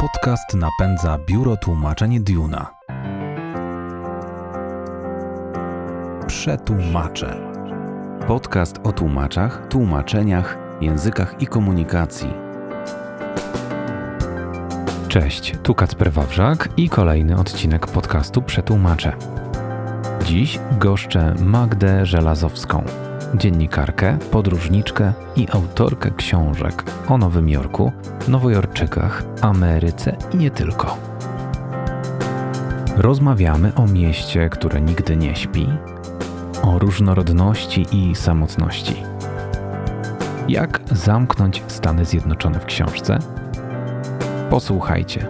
Podcast napędza Biuro Tłumaczeń Duna. Przetłumacze. Podcast o tłumaczach, tłumaczeniach, językach i komunikacji. Cześć, tu Kacper Wawrzak i kolejny odcinek podcastu Przetłumacze. Dziś goszczę Magdę Żelazowską, dziennikarkę, podróżniczkę i autorkę książek o Nowym Jorku, Nowojorczykach, Ameryce i nie tylko. Rozmawiamy o mieście, które nigdy nie śpi, o różnorodności i samotności. Jak zamknąć Stany Zjednoczone w książce? Posłuchajcie.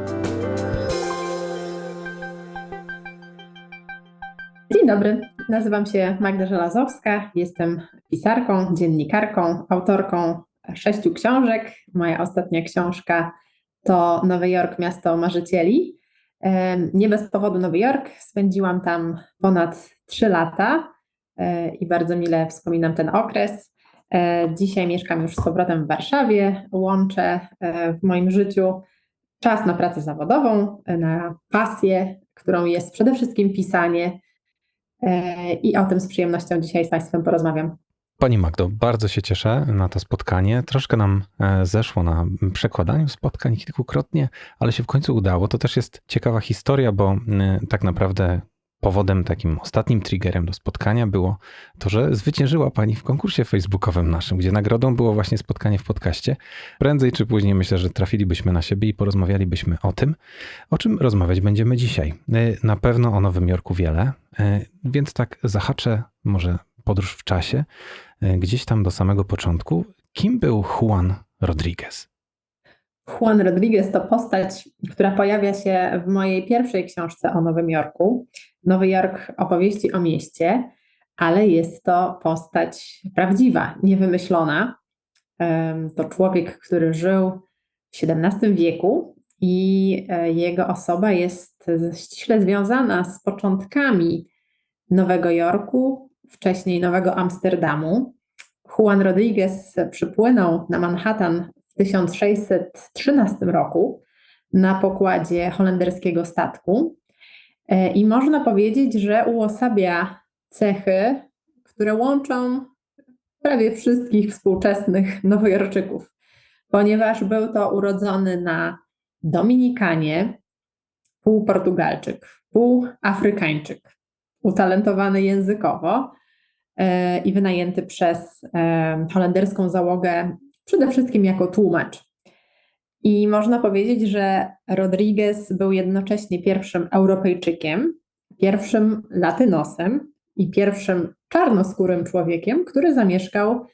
Dzień dobry, nazywam się Magda Żelazowska, jestem pisarką, dziennikarką, autorką 6 książek. Moja ostatnia książka to Nowy Jork, miasto marzycieli. Nie bez powodu Nowy Jork, spędziłam tam ponad 3 lata i bardzo mile wspominam ten okres. Dzisiaj mieszkam już z powrotem w Warszawie, łączę w moim życiu czas na pracę zawodową, na pasję, którą jest przede wszystkim pisanie. I o tym z przyjemnością dzisiaj z Państwem porozmawiam. Pani Magdo, bardzo się cieszę na to spotkanie. Troszkę nam zeszło na przekładaniu spotkań kilkukrotnie, ale się w końcu udało. To też jest ciekawa historia, bo tak naprawdę powodem, takim ostatnim triggerem do spotkania było to, że zwyciężyła Pani w konkursie facebookowym naszym, gdzie nagrodą było właśnie spotkanie w podcaście. Prędzej czy później myślę, że trafilibyśmy na siebie i porozmawialibyśmy o tym, o czym rozmawiać będziemy dzisiaj. Na pewno o Nowym Jorku wiele, więc tak zahaczę może podróż w czasie, gdzieś tam do samego początku. Kim był Juan Rodriguez? Juan Rodriguez to postać, która pojawia się w mojej pierwszej książce o Nowym Jorku. Nowy Jork, opowieści o mieście, ale jest to postać prawdziwa, niewymyślona. To człowiek, który żył w XVII wieku i jego osoba jest ściśle związana z początkami Nowego Jorku, wcześniej Nowego Amsterdamu. Juan Rodriguez przypłynął na Manhattan w 1613 roku na pokładzie holenderskiego statku i można powiedzieć, że uosabia cechy, które łączą prawie wszystkich współczesnych Nowojorczyków, ponieważ był to urodzony na Dominikanie, pół Portugalczyk, pół Afrykańczyk, utalentowany językowo i wynajęty przez holenderską załogę przede wszystkim jako tłumacz. I można powiedzieć, że Rodriguez był jednocześnie pierwszym Europejczykiem, pierwszym Latynosem i pierwszym czarnoskórym człowiekiem, który zamieszkał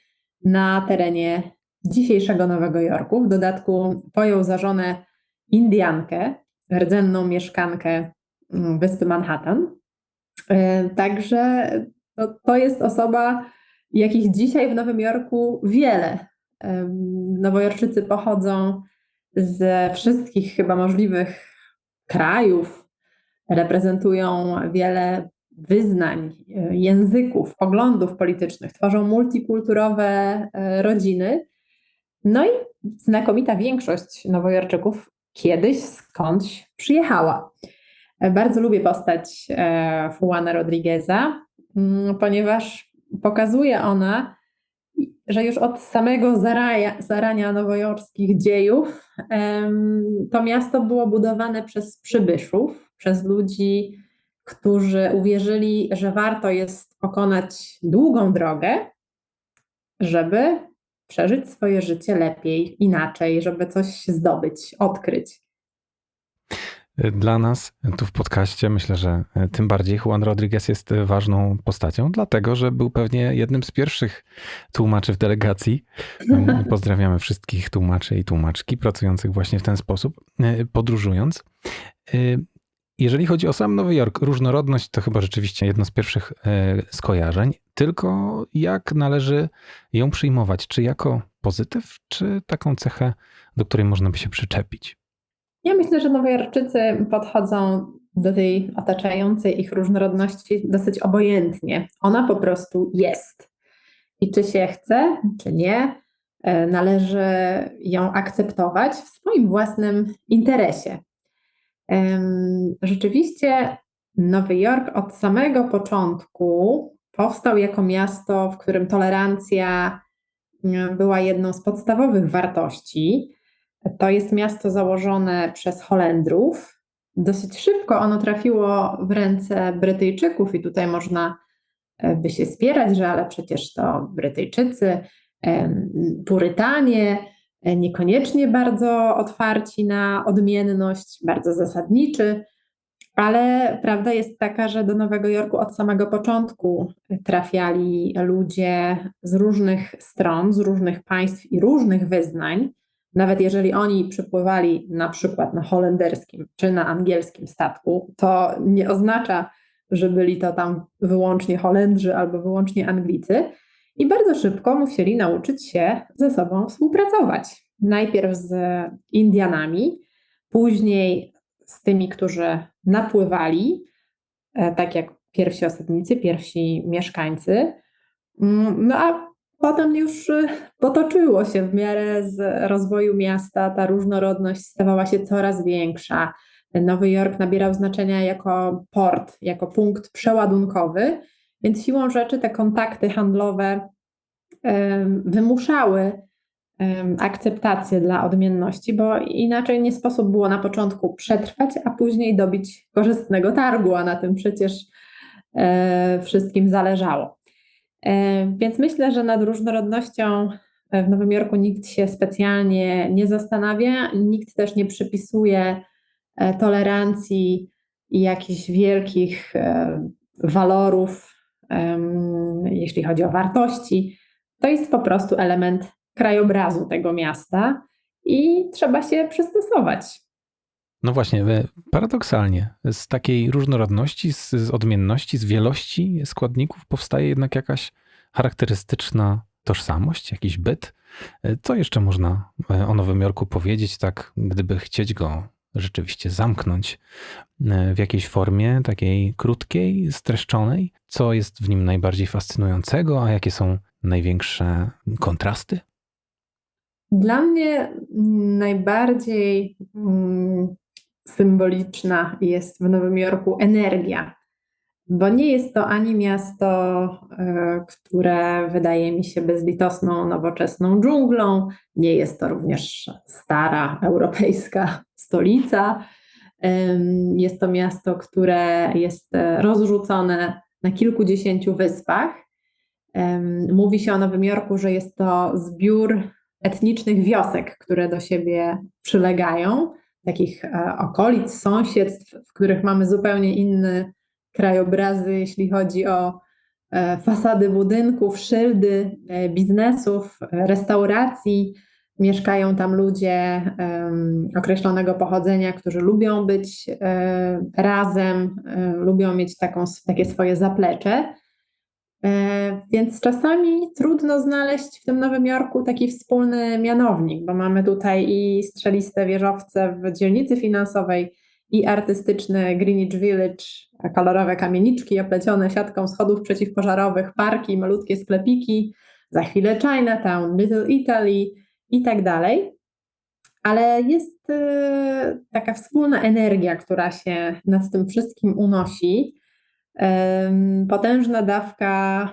na terenie dzisiejszego Nowego Jorku. W dodatku pojął za żonę Indiankę, rdzenną mieszkankę wyspy Manhattan. Także to jest osoba, jakich dzisiaj w Nowym Jorku wiele. Nowojorczycy pochodzą ze wszystkich chyba możliwych krajów, reprezentują wiele wyznań, języków, poglądów politycznych, tworzą multikulturowe rodziny. No i znakomita większość Nowojorczyków kiedyś skądś przyjechała. Bardzo lubię postać Juana Rodrigueza, ponieważ pokazuje ona, że już od samego zarania nowojorskich dziejów to miasto było budowane przez przybyszów, przez ludzi, którzy uwierzyli, że warto jest pokonać długą drogę, żeby przeżyć swoje życie lepiej, inaczej, żeby coś zdobyć, odkryć. Dla nas tu w podcaście myślę, że tym bardziej Juan Rodriguez jest ważną postacią, dlatego że był pewnie jednym z pierwszych tłumaczy w delegacji. Pozdrawiamy wszystkich tłumaczy i tłumaczki pracujących właśnie w ten sposób, podróżując. Jeżeli chodzi o sam Nowy Jork, różnorodność to chyba rzeczywiście jedno z pierwszych skojarzeń, tylko jak należy ją przyjmować? Czy jako pozytyw, czy taką cechę, do której można by się przyczepić? Ja myślę, że Nowojorczycy podchodzą do tej otaczającej ich różnorodności dosyć obojętnie. Ona po prostu jest. I czy się chce, czy nie, należy ją akceptować w swoim własnym interesie. Rzeczywiście Nowy Jork od samego początku powstał jako miasto, w którym tolerancja była jedną z podstawowych wartości. To jest miasto założone przez Holendrów. Dosyć szybko ono trafiło w ręce Brytyjczyków i tutaj można by się spierać, że ale przecież to Brytyjczycy, Purytanie, niekoniecznie bardzo otwarci na odmienność, bardzo zasadniczy, ale prawda jest taka, że do Nowego Jorku od samego początku trafiali ludzie z różnych stron, z różnych państw i różnych wyznań. Nawet jeżeli oni przypływali na przykład na holenderskim czy na angielskim statku, to nie oznacza, że byli to tam wyłącznie Holendrzy albo wyłącznie Anglicy. I bardzo szybko musieli nauczyć się ze sobą współpracować. Najpierw z Indianami, później z tymi, którzy napływali, tak jak pierwsi osadnicy, pierwsi mieszkańcy. No a potem już potoczyło się w miarę z rozwoju miasta, ta różnorodność stawała się coraz większa. Nowy Jork nabierał znaczenia jako port, jako punkt przeładunkowy, więc siłą rzeczy te kontakty handlowe wymuszały akceptację dla odmienności, bo inaczej nie sposób było na początku przetrwać, a później dobić korzystnego targu, a na tym przecież wszystkim zależało. Więc myślę, że nad różnorodnością w Nowym Jorku nikt się specjalnie nie zastanawia, nikt też nie przypisuje tolerancji i jakichś wielkich walorów, jeśli chodzi o wartości. To jest po prostu element krajobrazu tego miasta i trzeba się przystosować. No właśnie, paradoksalnie z takiej różnorodności, z odmienności, z wielości składników powstaje jednak jakaś charakterystyczna tożsamość, jakiś byt. Co jeszcze można o Nowym Jorku powiedzieć, tak gdyby chcieć go rzeczywiście zamknąć w jakiejś formie takiej krótkiej, streszczonej? Co jest w nim najbardziej fascynującego, a jakie są największe kontrasty? Dla mnie najbardziej symboliczna jest w Nowym Jorku energia, bo nie jest to ani miasto, które wydaje mi się bezlitosną, nowoczesną dżunglą, nie jest to również stara europejska stolica. Jest to miasto, które jest rozrzucone na kilkudziesięciu wyspach. Mówi się o Nowym Jorku, że jest to zbiór etnicznych wiosek, które do siebie przylegają, takich okolic, sąsiedztw, w których mamy zupełnie inne krajobrazy, jeśli chodzi o fasady budynków, szyldy, biznesów, restauracji. Mieszkają tam ludzie określonego pochodzenia, którzy lubią być razem, lubią mieć takie swoje zaplecze. Więc czasami trudno znaleźć w tym Nowym Jorku taki wspólny mianownik, bo mamy tutaj i strzeliste wieżowce w dzielnicy finansowej, i artystyczny Greenwich Village, kolorowe kamieniczki oplecione siatką schodów przeciwpożarowych, parki, malutkie sklepiki, za chwilę Chinatown, Little Italy i tak dalej. Ale jest taka wspólna energia, która się nad tym wszystkim unosi. Potężna dawka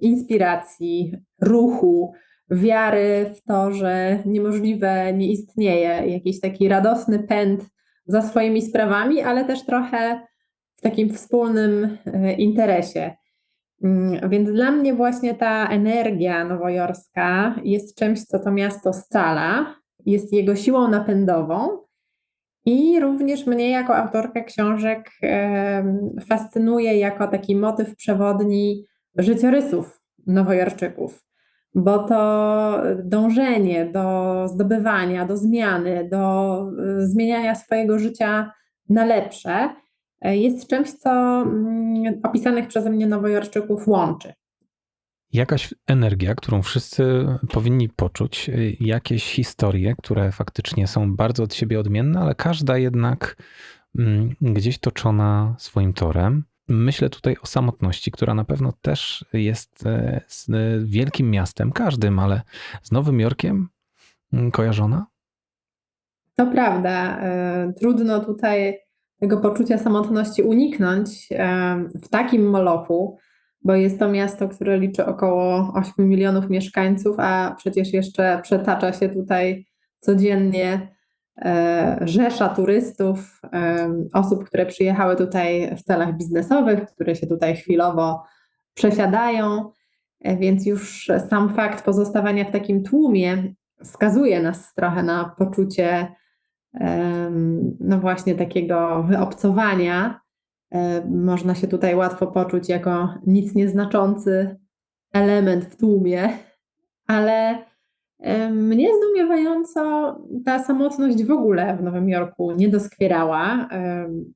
inspiracji, ruchu, wiary w to, że niemożliwe nie istnieje, jakiś taki radosny pęd za swoimi sprawami, ale też trochę w takim wspólnym interesie. Więc dla mnie właśnie ta energia nowojorska jest czymś, co to miasto scala, jest jego siłą napędową. I również mnie jako autorkę książek fascynuje jako taki motyw przewodni życiorysów nowojorczyków, bo to dążenie do zdobywania, do zmiany, do zmieniania swojego życia na lepsze jest czymś, co opisanych przeze mnie nowojorczyków łączy. Jakaś energia, którą wszyscy powinni poczuć, jakieś historie, które faktycznie są bardzo od siebie odmienne, ale każda jednak gdzieś toczona swoim torem. myślę tutaj o samotności, która na pewno też jest z wielkim miastem, każdym, ale z Nowym Jorkiem kojarzona? To prawda, trudno tutaj tego poczucia samotności uniknąć w takim molochu, bo jest to miasto, które liczy około 8 milionów mieszkańców, a przecież jeszcze przetacza się tutaj codziennie rzesza turystów, osób, które przyjechały tutaj w celach biznesowych, które się tutaj chwilowo przesiadają, więc już sam fakt pozostawania w takim tłumie skazuje nas trochę na poczucie no właśnie takiego wyobcowania. Można się tutaj łatwo poczuć jako nic nieznaczący element w tłumie, ale mnie zdumiewająco ta samotność w ogóle w Nowym Jorku nie doskwierała.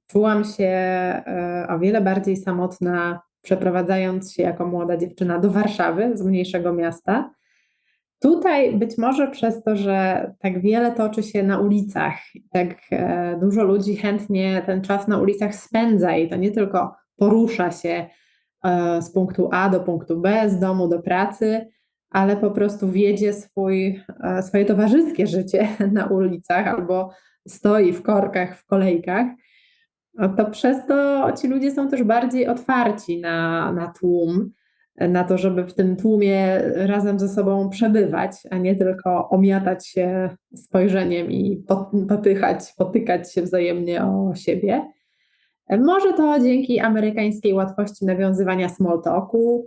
Czułam się o wiele bardziej samotna, przeprowadzając się jako młoda dziewczyna do Warszawy, z mniejszego miasta. Tutaj być może przez to, że tak wiele toczy się na ulicach, tak dużo ludzi chętnie ten czas na ulicach spędza i to nie tylko porusza się z punktu A do punktu B, z domu do pracy, ale po prostu wiedzie swoje towarzyskie życie na ulicach albo stoi w korkach, w kolejkach. To przez to ci ludzie są też bardziej otwarci na tłum, na to, żeby w tym tłumie razem ze sobą przebywać, a nie tylko omiatać się spojrzeniem i potykać się wzajemnie o siebie. Może to dzięki amerykańskiej łatwości nawiązywania small talku.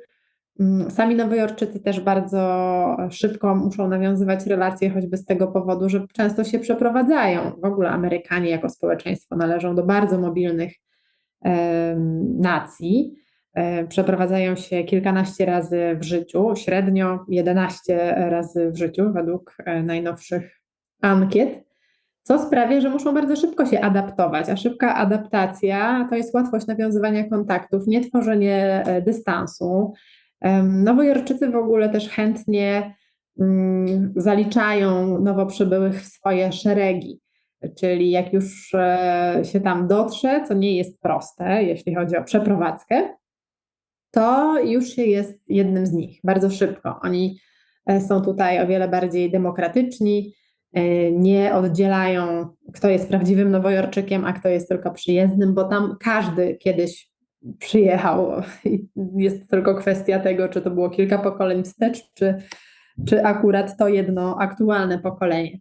Sami Nowojorczycy też bardzo szybko muszą nawiązywać relacje, choćby z tego powodu, że często się przeprowadzają. W ogóle Amerykanie jako społeczeństwo należą do bardzo mobilnych nacji. Przeprowadzają się kilkanaście razy w życiu, średnio 11 razy w życiu według najnowszych ankiet, co sprawia, że muszą bardzo szybko się adaptować, a szybka adaptacja to jest łatwość nawiązywania kontaktów, nie tworzenie dystansu. Nowojorczycy w ogóle też chętnie zaliczają nowo przybyłych w swoje szeregi, czyli jak już się tam dotrze, co nie jest proste, jeśli chodzi o przeprowadzkę, to już się jest jednym z nich bardzo szybko. Oni są tutaj o wiele bardziej demokratyczni, nie oddzielają, kto jest prawdziwym Nowojorczykiem, a kto jest tylko przyjezdnym, bo tam każdy kiedyś przyjechał. Jest tylko kwestia tego, czy to było kilka pokoleń wstecz, czy akurat to jedno aktualne pokolenie.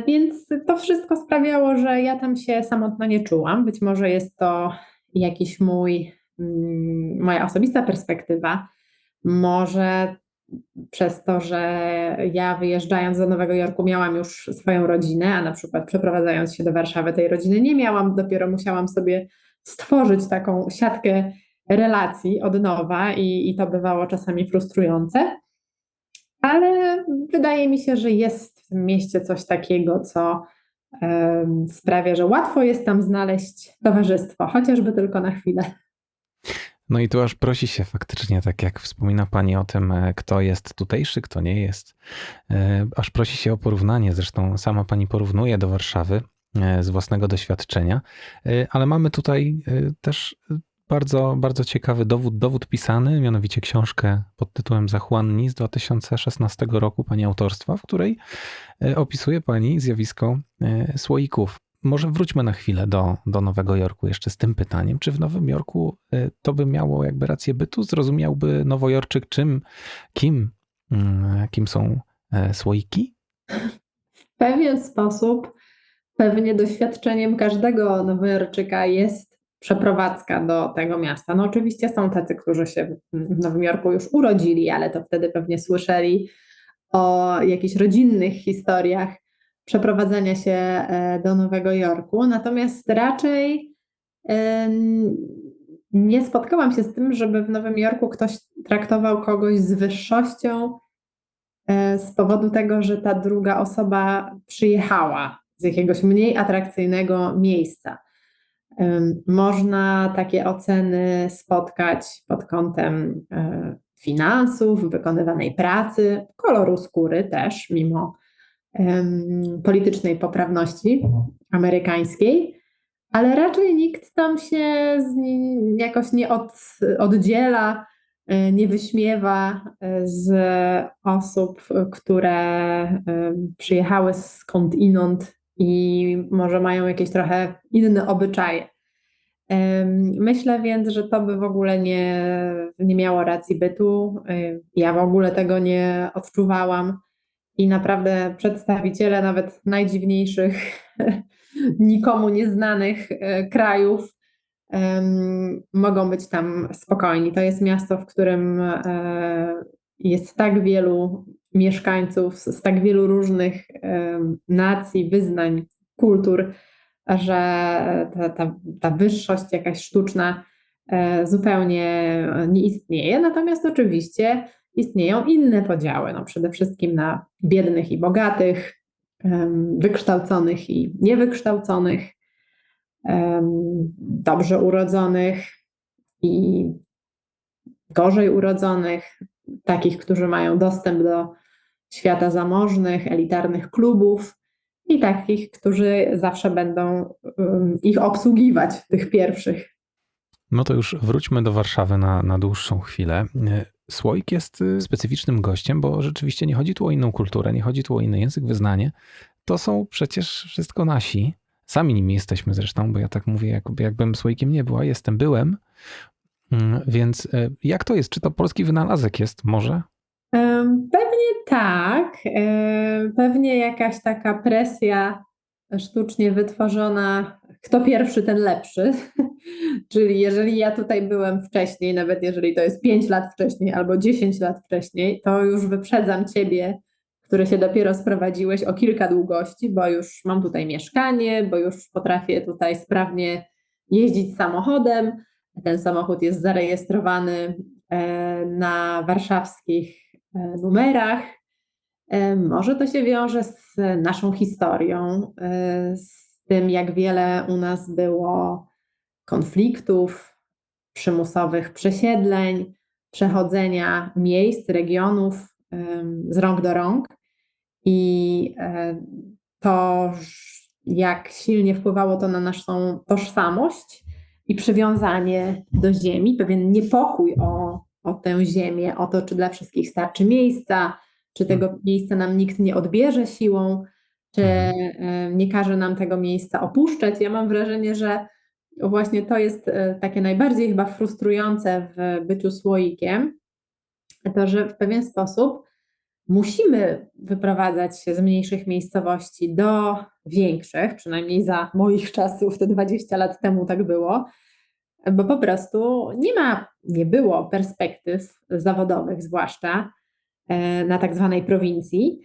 Więc to wszystko sprawiało, że ja tam się samotna nie czułam. Być może jest to jakiś moja osobista perspektywa. Może przez to, że ja wyjeżdżając do Nowego Jorku miałam już swoją rodzinę, a na przykład przeprowadzając się do Warszawy tej rodziny nie miałam, dopiero musiałam sobie stworzyć taką siatkę relacji od nowa i to bywało czasami frustrujące. Ale wydaje mi się, że jest w tym mieście coś takiego, co sprawia, że łatwo jest tam znaleźć towarzystwo, chociażby tylko na chwilę. No i tu aż prosi się faktycznie, tak jak wspomina Pani o tym, kto jest tutejszy, kto nie jest. Aż prosi się o porównanie, zresztą sama Pani porównuje do Warszawy z własnego doświadczenia, ale mamy tutaj też bardzo, bardzo ciekawy dowód pisany, mianowicie książkę pod tytułem Zachłanni z 2016 roku Pani autorstwa, w której opisuje Pani zjawisko słoików. Może wróćmy na chwilę do Nowego Jorku jeszcze z tym pytaniem. Czy w Nowym Jorku to by miało jakby rację bytu? Zrozumiałby Nowojorczyk kim są słoiki? W pewien sposób pewnie doświadczeniem każdego Nowojorczyka jest przeprowadzka do tego miasta. No oczywiście są tacy, którzy się w Nowym Jorku już urodzili, ale to wtedy pewnie słyszeli o jakichś rodzinnych historiach przeprowadzenia się do Nowego Jorku. Natomiast raczej nie spotkałam się z tym, żeby w Nowym Jorku ktoś traktował kogoś z wyższością z powodu tego, że ta druga osoba przyjechała z jakiegoś mniej atrakcyjnego miejsca. Można takie oceny spotkać pod kątem finansów, wykonywanej pracy, koloru skóry też, mimo politycznej poprawności amerykańskiej, ale raczej nikt tam się jakoś nie oddziela, nie wyśmiewa z osób, które przyjechały skądinąd i może mają jakieś trochę inne obyczaje. Myślę więc, że to by w ogóle nie miało racji bytu. Ja w ogóle tego nie odczuwałam i naprawdę przedstawiciele nawet najdziwniejszych, nikomu nieznanych krajów mogą być tam spokojni. To jest miasto, w którym jest tak wielu mieszkańców z tak wielu różnych nacji, wyznań, kultur, że ta wyższość jakaś sztuczna zupełnie nie istnieje. Natomiast oczywiście istnieją inne podziały, no przede wszystkim na biednych i bogatych, wykształconych i niewykształconych, dobrze urodzonych i gorzej urodzonych, takich, którzy mają dostęp do świata zamożnych, elitarnych klubów i takich, którzy zawsze będą ich obsługiwać, tych pierwszych. No to już wróćmy do Warszawy na dłuższą chwilę. Słoik jest specyficznym gościem, bo rzeczywiście nie chodzi tu o inną kulturę, nie chodzi tu o inny język, wyznanie. To są przecież wszystko nasi. Sami nimi jesteśmy zresztą, bo ja tak mówię, jakbym Słoikiem nie była. Byłem. Więc jak to jest? Czy to polski wynalazek jest może? Pewnie tak. Pewnie jakaś taka presja sztucznie wytworzona, kto pierwszy, ten lepszy. Czyli jeżeli ja tutaj byłem wcześniej, nawet jeżeli to jest 5 lat wcześniej albo 10 lat wcześniej, to już wyprzedzam ciebie, który się dopiero sprowadziłeś, o kilka długości, bo już mam tutaj mieszkanie, bo już potrafię tutaj sprawnie jeździć samochodem. Ten samochód jest zarejestrowany na warszawskich numerach. Może to się wiąże z naszą historią, z tym, jak wiele u nas było konfliktów, przymusowych przesiedleń, przechodzenia miejsc, regionów z rąk do rąk. I to, jak silnie wpływało to na naszą tożsamość i przywiązanie do ziemi, pewien niepokój o tę ziemię, o to, czy dla wszystkich starczy miejsca, czy tego miejsca nam nikt nie odbierze siłą, czy nie każe nam tego miejsca opuszczać. Ja mam wrażenie, że właśnie to jest takie najbardziej chyba frustrujące w byciu słoikiem, to, że w pewien sposób musimy wyprowadzać się z mniejszych miejscowości do większych, przynajmniej za moich czasów, te 20 lat temu tak było, bo po prostu nie było perspektyw zawodowych, zwłaszcza na tak zwanej prowincji,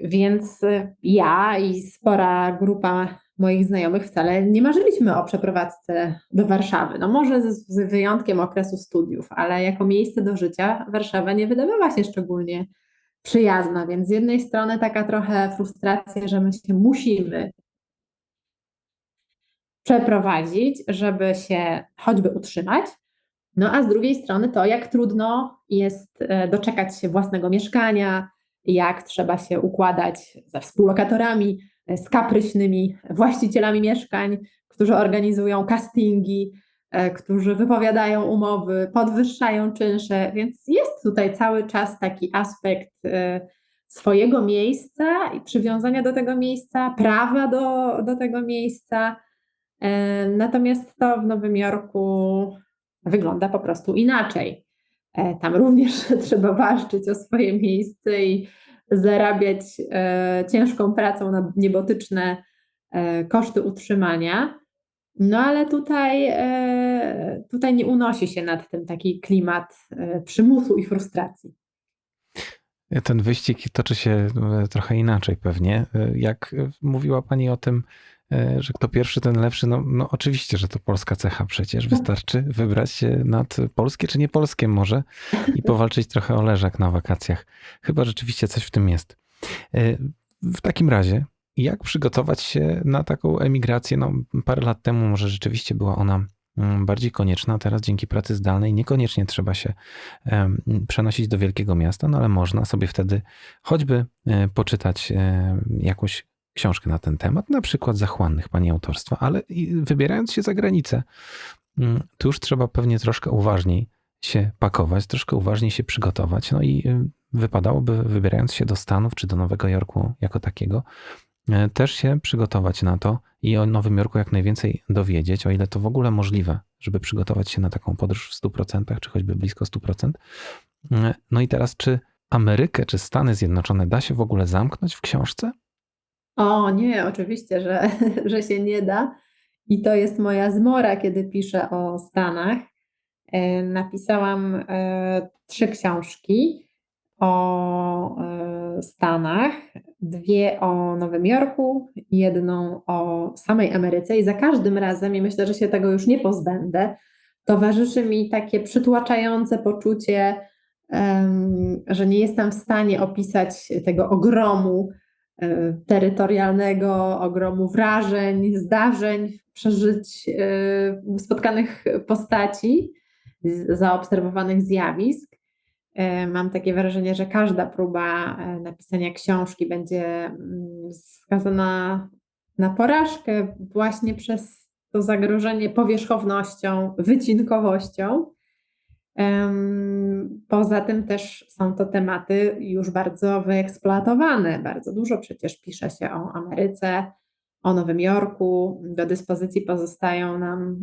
więc ja i spora grupa moich znajomych wcale nie marzyliśmy o przeprowadzce do Warszawy. No może z wyjątkiem okresu studiów, ale jako miejsce do życia Warszawa nie wydawała się szczególnie przyjazna, więc z jednej strony taka trochę frustracja, że my się musimy przeprowadzić, żeby się choćby utrzymać, no a z drugiej strony to, jak trudno jest doczekać się własnego mieszkania, jak trzeba się układać ze współlokatorami, z kapryśnymi właścicielami mieszkań, którzy organizują castingi, którzy wypowiadają umowy, podwyższają czynsze, więc jest tutaj cały czas taki aspekt swojego miejsca i przywiązania do tego miejsca, prawa do tego miejsca. Natomiast to w Nowym Jorku wygląda po prostu inaczej. Tam również trzeba walczyć o swoje miejsce i zarabiać ciężką pracą na niebotyczne koszty utrzymania. No ale tutaj nie unosi się nad tym taki klimat przymusu i frustracji. Ten wyścig toczy się trochę inaczej pewnie. Jak mówiła Pani o tym, że kto pierwszy, ten lepszy, no oczywiście, że to polska cecha przecież. Wystarczy wybrać się nad polskie czy niepolskie może i powalczyć trochę o leżak na wakacjach. Chyba rzeczywiście coś w tym jest. W takim razie, jak przygotować się na taką emigrację? No, parę lat temu może rzeczywiście była ona bardziej konieczna. Teraz dzięki pracy zdalnej niekoniecznie trzeba się przenosić do wielkiego miasta, no ale można sobie wtedy choćby poczytać jakąś książkę na ten temat, na przykład Zachłannych Pani autorstwa, ale wybierając się za granicę, tu już trzeba pewnie troszkę uważniej się pakować, troszkę uważniej się przygotować. No i wypadałoby, wybierając się do Stanów czy do Nowego Jorku jako takiego, też się przygotować na to i o Nowym Jorku jak najwięcej dowiedzieć, o ile to w ogóle możliwe, żeby przygotować się na taką podróż w 100%, czy choćby blisko 100%. No i teraz, czy Amerykę, czy Stany Zjednoczone da się w ogóle zamknąć w książce? O nie, oczywiście, że się nie da. I to jest moja zmora, kiedy piszę o Stanach. Napisałam 3 książki o Stanach, 2 o Nowym Jorku, 1 o samej Ameryce i za każdym razem, i myślę, że się tego już nie pozbędę, towarzyszy mi takie przytłaczające poczucie, że nie jestem w stanie opisać tego ogromu terytorialnego, ogromu wrażeń, zdarzeń, przeżyć, spotkanych postaci, zaobserwowanych zjawisk. Mam takie wrażenie, że każda próba napisania książki będzie skazana na porażkę właśnie przez to zagrożenie powierzchownością, wycinkowością. Poza tym też są to tematy już bardzo wyeksploatowane. Bardzo dużo przecież pisze się o Ameryce, o Nowym Jorku. Do dyspozycji pozostają nam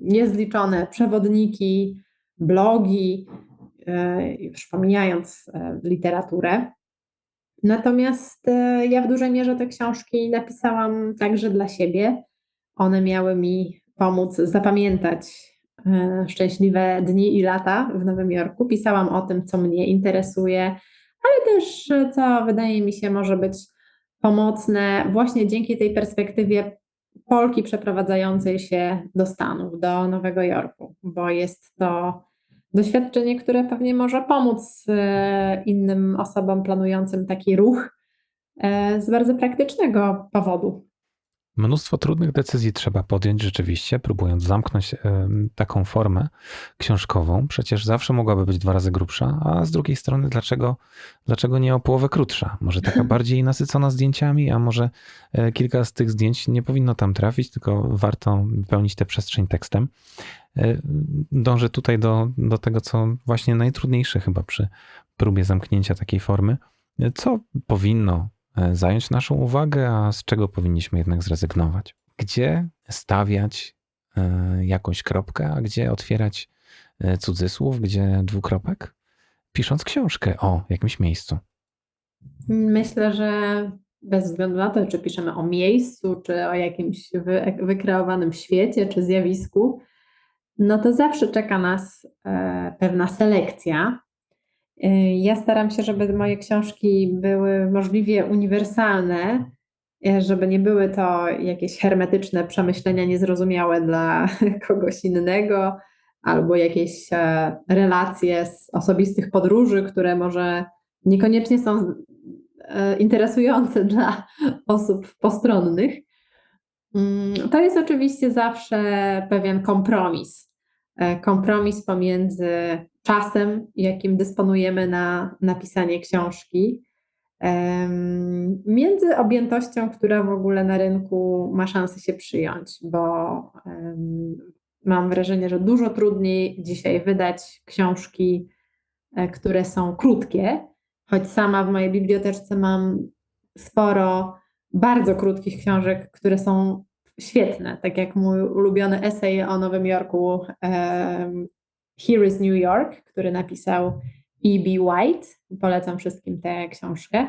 niezliczone przewodniki, blogi, już pomijając literaturę. Natomiast ja w dużej mierze te książki napisałam także dla siebie. One miały mi pomóc zapamiętać szczęśliwe dni i lata w Nowym Jorku. Pisałam o tym, co mnie interesuje, ale też co wydaje mi się może być pomocne właśnie dzięki tej perspektywie Polki przeprowadzającej się do Stanów, do Nowego Jorku, bo jest to doświadczenie, które pewnie może pomóc innym osobom planującym taki ruch z bardzo praktycznego powodu. Mnóstwo trudnych decyzji trzeba podjąć rzeczywiście, próbując zamknąć taką formę książkową. Przecież zawsze mogłaby być 2 razy grubsza, a z drugiej strony dlaczego nie o połowę krótsza? Może taka bardziej nasycona zdjęciami, a może kilka z tych zdjęć nie powinno tam trafić, tylko warto wypełnić tę przestrzeń tekstem. Dążę tutaj do tego, co właśnie najtrudniejsze chyba przy próbie zamknięcia takiej formy. Co powinno zająć naszą uwagę, a z czego powinniśmy jednak zrezygnować? Gdzie stawiać jakąś kropkę, a gdzie otwierać cudzysłów, gdzie dwukropek? Pisząc książkę o jakimś miejscu. Myślę, że bez względu na to, czy piszemy o miejscu, czy o jakimś wykreowanym świecie, czy zjawisku, no to zawsze czeka nas pewna selekcja. Ja staram się, żeby moje książki były możliwie uniwersalne, żeby nie były to jakieś hermetyczne przemyślenia niezrozumiałe dla kogoś innego, albo jakieś relacje z osobistych podróży, które może niekoniecznie są interesujące dla osób postronnych. To jest oczywiście zawsze pewien kompromis. Kompromis pomiędzy czasem, jakim dysponujemy na napisanie książki, między objętością, która w ogóle na rynku ma szansę się przyjąć, bo mam wrażenie, że dużo trudniej dzisiaj wydać książki, które są krótkie, choć sama w mojej biblioteczce mam sporo bardzo krótkich książek, które są świetne, tak jak mój ulubiony esej o Nowym Jorku Here is New York, który napisał E.B. White. Polecam wszystkim tę książkę.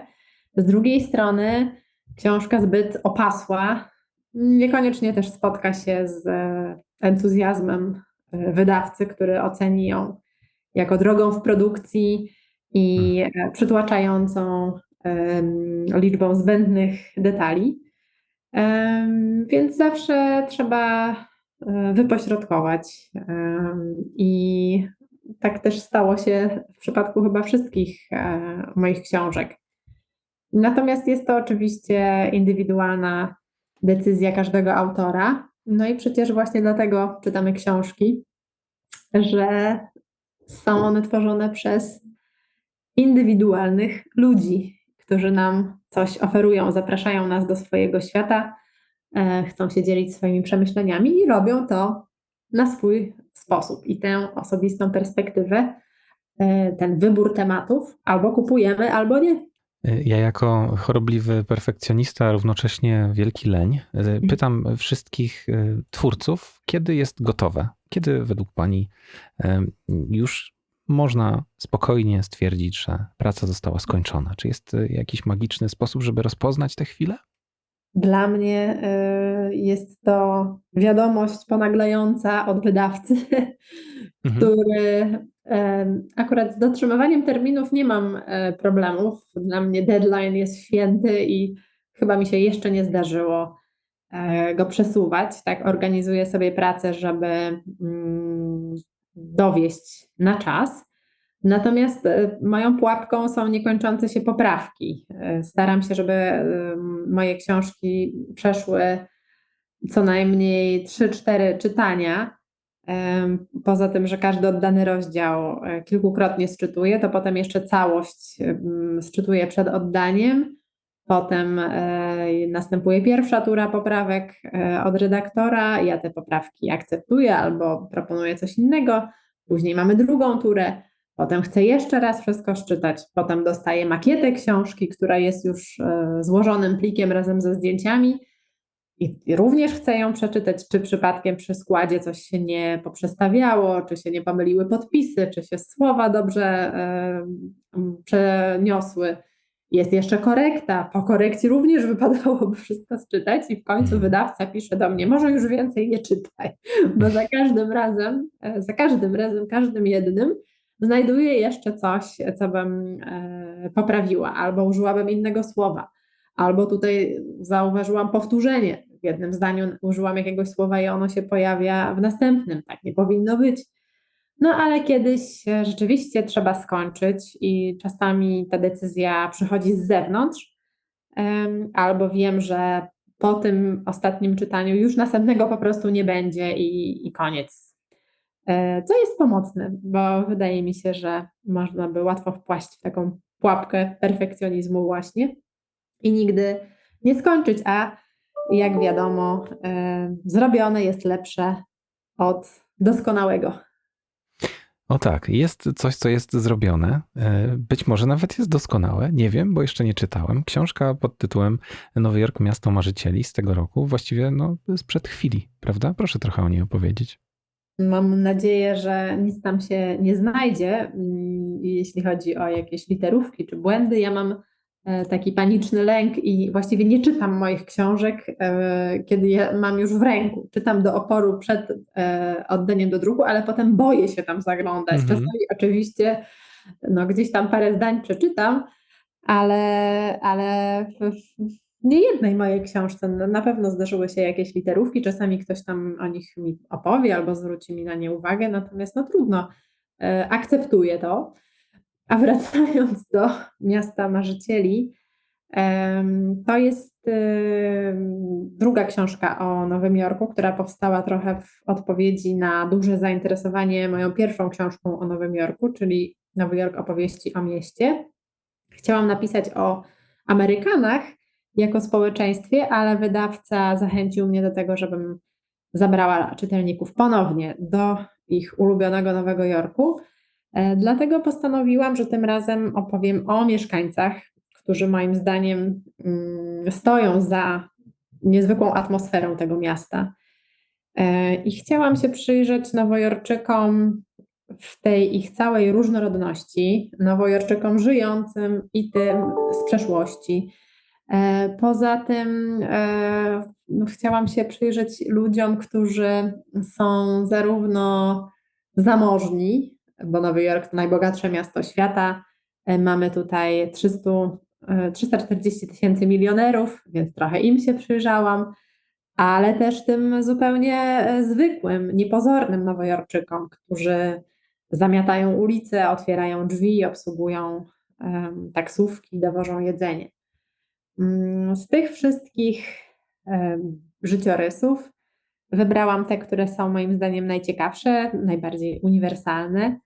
Z drugiej strony książka zbyt opasła niekoniecznie też spotka się z entuzjazmem wydawcy, który oceni ją jako drogą w produkcji i przytłaczającą liczbą zbędnych detali. Więc zawsze trzeba wypośrodkować. I tak też stało się w przypadku chyba wszystkich moich książek. Natomiast jest to oczywiście indywidualna decyzja każdego autora. No i przecież właśnie dlatego czytamy książki, że są one tworzone przez indywidualnych ludzi, którzy nam coś oferują, zapraszają nas do swojego świata, chcą się dzielić swoimi przemyśleniami i robią to na swój sposób. I tę osobistą perspektywę, ten wybór tematów albo kupujemy, albo nie. Ja jako chorobliwy perfekcjonista, a równocześnie wielki leń, pytam wszystkich twórców, kiedy jest gotowe? Kiedy według Pani już można spokojnie stwierdzić, że praca została skończona? Czy jest jakiś magiczny sposób, żeby rozpoznać tę chwilę? Dla mnie jest to wiadomość ponaglająca od wydawcy, który akurat z dotrzymywaniem terminów nie mam problemów. Dla mnie deadline jest święty i chyba mi się jeszcze nie zdarzyło go przesuwać. Tak organizuję sobie pracę, żeby dowieść na czas. Natomiast moją pułapką są niekończące się poprawki. Staram się, żeby moje książki przeszły co najmniej 3-4 czytania. Poza tym, że każdy oddany rozdział kilkukrotnie sczytuję, to potem jeszcze całość sczytuję przed oddaniem. Potem następuje pierwsza tura poprawek od redaktora. Ja te poprawki akceptuję albo proponuję coś innego. Później mamy drugą turę. Potem chcę jeszcze raz wszystko szczytać. Potem dostaję makietę książki, która jest już złożonym plikiem razem ze zdjęciami. I również chcę ją przeczytać, czy przypadkiem przy składzie coś się nie poprzestawiało, czy się nie pomyliły podpisy, czy się słowa dobrze przeniosły. Jest jeszcze korekta. Po korekcji również wypadałoby wszystko czytać i w końcu wydawca pisze do mnie, może już więcej nie czytaj, bo za każdym razem, każdym jednym znajduję jeszcze coś, co bym poprawiła, albo użyłabym innego słowa, albo tutaj zauważyłam powtórzenie. W jednym zdaniu użyłam jakiegoś słowa i ono się pojawia w następnym. Tak nie powinno być. No ale kiedyś rzeczywiście trzeba skończyć i czasami ta decyzja przychodzi z zewnątrz, albo wiem, że po tym ostatnim czytaniu już następnego po prostu nie będzie i koniec. Co jest pomocne, bo wydaje mi się, że można by łatwo wpaść w taką pułapkę perfekcjonizmu właśnie i nigdy nie skończyć, a jak wiadomo, zrobione jest lepsze od doskonałego. O tak, jest coś, co jest zrobione. Być może nawet jest doskonałe. Nie wiem, bo jeszcze nie czytałem. Książka pod tytułem Nowy Jork, miasto marzycieli z tego roku. Właściwie sprzed chwili, prawda? Proszę trochę o niej opowiedzieć. Mam nadzieję, że nic tam się nie znajdzie, jeśli chodzi o jakieś literówki czy błędy. Ja mam taki paniczny lęk i właściwie nie czytam moich książek, kiedy je mam już w ręku. Czytam do oporu przed oddaniem do druku, ale potem boję się tam zaglądać. Czasami oczywiście gdzieś tam parę zdań przeczytam, ale w niejednej mojej książce na pewno zdarzyły się jakieś literówki. Czasami ktoś tam o nich mi opowie albo zwróci mi na nie uwagę, natomiast trudno, akceptuję to. A wracając do Miasta Marzycieli, to jest druga książka o Nowym Jorku, która powstała trochę w odpowiedzi na duże zainteresowanie moją pierwszą książką o Nowym Jorku, czyli Nowy Jork opowieści o mieście. Chciałam napisać o Amerykanach jako społeczeństwie, ale wydawca zachęcił mnie do tego, żebym zabrała czytelników ponownie do ich ulubionego Nowego Jorku. Dlatego postanowiłam, że tym razem opowiem o mieszkańcach, którzy moim zdaniem stoją za niezwykłą atmosferą tego miasta. I chciałam się przyjrzeć Nowojorczykom w tej ich całej różnorodności, Nowojorczykom żyjącym i tym z przeszłości. Poza tym chciałam się przyjrzeć ludziom, którzy są zarówno zamożni, bo Nowy Jork to najbogatsze miasto świata. Mamy tutaj 340 000 milionerów, więc trochę im się przyjrzałam, ale też tym zupełnie zwykłym, niepozornym Nowojorczykom, którzy zamiatają ulice, otwierają drzwi, obsługują taksówki, dowożą jedzenie. Z tych wszystkich życiorysów wybrałam te, które są moim zdaniem najciekawsze, najbardziej uniwersalne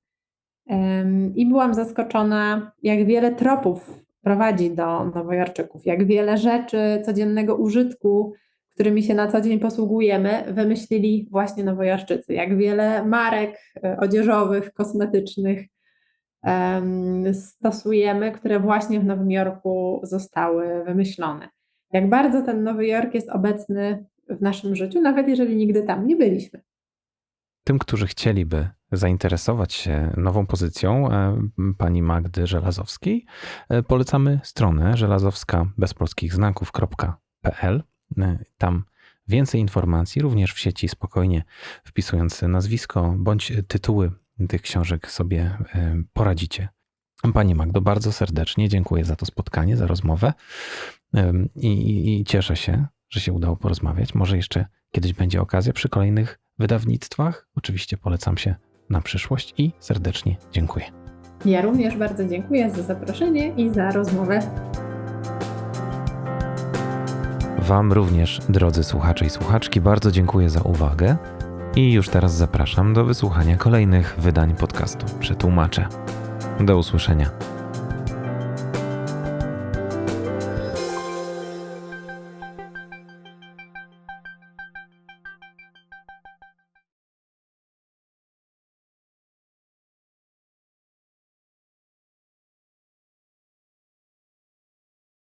i byłam zaskoczona, jak wiele tropów prowadzi do nowojorczyków. Jak wiele rzeczy codziennego użytku, którymi się na co dzień posługujemy, wymyślili właśnie nowojorczycy. Jak wiele marek odzieżowych, kosmetycznych stosujemy, które właśnie w Nowym Jorku zostały wymyślone. Jak bardzo ten Nowy Jork jest obecny w naszym życiu, nawet jeżeli nigdy tam nie byliśmy. Tym, którzy chcieliby zainteresować się nową pozycją pani Magdy Żelazowskiej, polecamy stronę żelazowska.bezpolskichznaków.pl. Tam więcej informacji, również w sieci, spokojnie wpisując nazwisko bądź tytuły tych książek sobie poradzicie. Pani Magdo, bardzo serdecznie dziękuję za to spotkanie, za rozmowę i cieszę się, że się udało porozmawiać. Może jeszcze kiedyś będzie okazja przy kolejnych wydawnictwach. Oczywiście polecam się na przyszłość i serdecznie dziękuję. Ja również bardzo dziękuję za zaproszenie i za rozmowę. Wam również, drodzy słuchacze i słuchaczki, bardzo dziękuję za uwagę i już teraz zapraszam do wysłuchania kolejnych wydań podcastu Przetłumaczę. Do usłyszenia.